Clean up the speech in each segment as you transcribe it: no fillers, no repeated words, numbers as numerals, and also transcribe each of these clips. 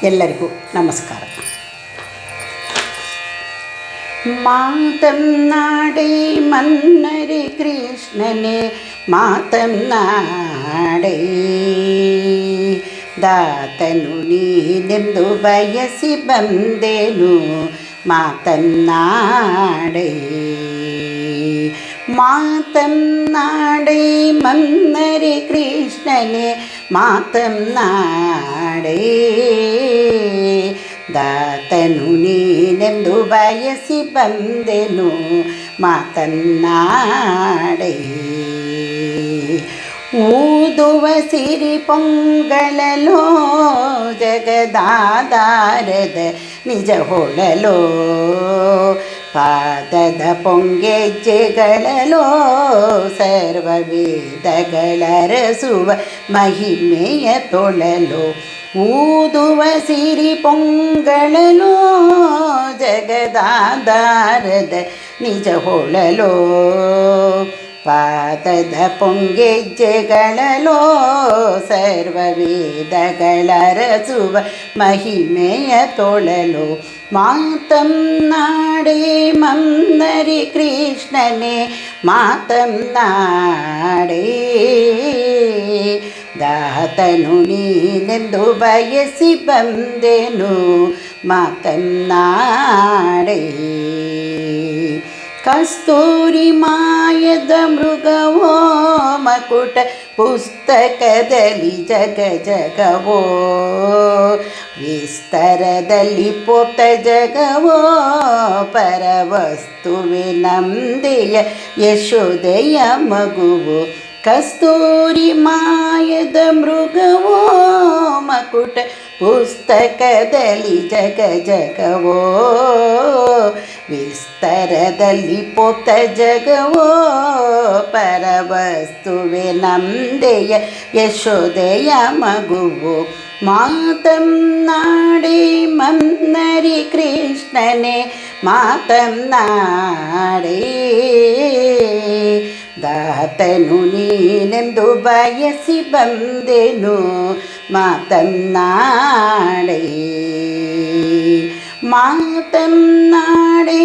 ಎಲ್ಲರಿಗೂ ನಮಸ್ಕಾರ. ಮಾತನ್ನಾಡೆ ಮನ್ನರೆ ಕೃಷ್ಣನೇ ಮಾತನ್ನಾಡೆ, ದಾತನು ನೀನೆಂದು ಬಯಸಿ ಬಂದೆನು ಮಾತನ್ನಾಡೆ. ಮಾತನ್ನಾಡೆ ಮನ್ನರೆ ಕೃಷ್ಣನೇ ಮಾತನ್ನಾಡೆ, ದಾತನು ನೀನೆಂದು ಬಯಸಿ ಬಂದೆನು ಮಾತನ್ನಾಡೆ. ಊದುವ ಸಿರಿ ಪೊಂಗಳಲೋ ಜಗದಾಧಾರದ ನಿಜ ಹೊಳಲೋ, ಪಾದದ ಪೊಂಗೆಜ್ಜೆಗಳಲೋ ಸರ್ವ ವೇದಗಳರಸುವ ಮಹಿಮೆಯ ತೊಳಲೋ. ಊದುವ ಸಿರಿ ಪೊಂಗಳಲೋ ಜಗದಾಧಾರದ ನಿಜ ಹೊಳಲೋ, ಪಾದದ ಪೊಂಗೆಜ್ಜೆಗಳಲೋ ಸರ್ವ ವೇದಗಳರಸುವ ಮಹಿಮೆಯ ತೊಳಲೋ. ಮಾತನ್ನಾಡೆ ಮನ್ನರೆ ಕೃಷ್ಣನೇ ಮಾತನ್ನಾಡೆ, ದಾತನು ನೀನೆಂದು ಬಯಸಿ ಬಂದೆನು ಮಾತನ್ನಾಡೆ. ಕಸ್ತೂರಿ ಮಾಯದ ಮೃಗವೋ ಮಕುಟ ಪುಸ್ತಕದಲ್ಲಿ ಜಗ ಜಗವೋ, ವಿಸ್ತರದಲ್ಲಿ ಪೋತ ಜಗವೋ ಪರವಸ್ತುವೆ ನಂದೆಯ ಯಶೋದೆಯ ಮಗುವು. ಕಸ್ತೂರಿ ಮಾಯದ ಮೃಗವೋ ಮಕುಟ ಪುಸ್ತಕದಲ್ಲಿ ಜಗ ಜಗವೋ, ವಿಸ್ತರದಲ್ಲಿ ಪೋತ ಜಗವೋ ಪರವಸ್ತುವೆ ನಂದೆಯ ಯಶೋದೆಯ ಮಗುವು. ಮಾತನ್ನಾಡೆ ಮನ್ನರೆ ಕೃಷ್ಣನೇ ಮಾತನ್ನಾಡೆ, ದಾತನು ನೀನೆಂದು ಬಯಸಿ ಬಂದೆನು ಮಾತನ್ನಾಡೆ. ಮಾತನ್ನಾಡೆ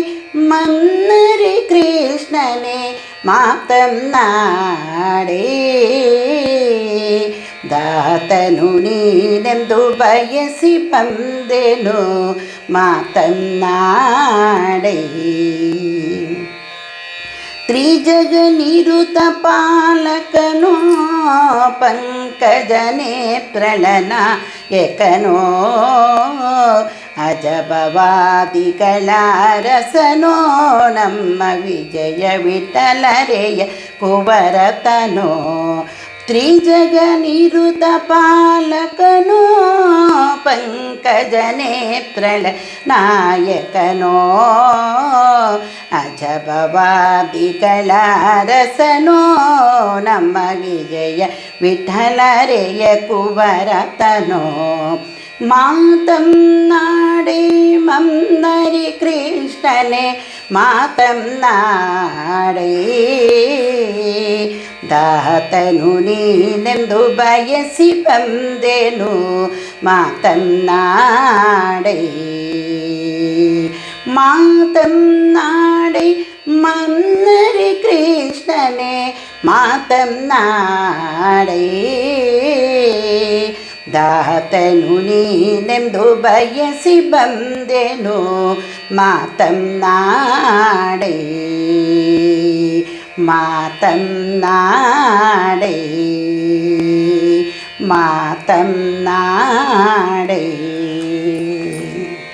ಮನ್ನರೆ ಕೃಷ್ಣನೇ ಮಾತನ್ನಾಡೆ, ದಾತನು ನೀನೆಂದು ಬಯಸಿ ಬಂದೆನು ಮಾತನ್ನಾಡೆ. ತ್ರಿಜಗ ನಿರುತ ಪಾಲಕನೋ ಪಂಕಜನೇತ್ರಳನಾಯಕನೋ, ಅಜಬವಾದಿಗಳ ರಸನೋ ನಮ್ಮ ವಿಜಯ ವಿಠಲರೆಯ ಕುವರತನೋ. ತ್ರಿಜಗ ನಿರುತ ಪಾಲಕನೋ ಪಂಕಜನೇತ್ರಳ ನಾಯಕನೋ, ಅಜಬವಾದಿಗಳ ರಸನೋ ನಮ್ಮ ವಿಜಯ ವಿಠಲರೆಯ ಕುವರತನೋ. ಮಾತನ್ನಾಡೆ ಮನ್ನರೆ ಕೃಷ್ಣನೇ ಮಾತನ್ನಾಡೆ, ದಾತನು ನೀನೆಂದು ಬಯಸಿ ಬಂದೆನು ಮಾತನ್ನಾಡೆ. ಮಾತನ್ನಾಡೆ ಮನ್ನರೆ ಕೃಷ್ಣನೇ ಮಾತನ್ನಾಡೆ, ದಾತನು ನೀನೆಂದು ಬಯಸಿ ಬಂದೆನು ಮಾತನ್ನಾಡೆ. ಮಾತನ್ನಾಡೆ ಮಾತನ್ನಾಡೆ.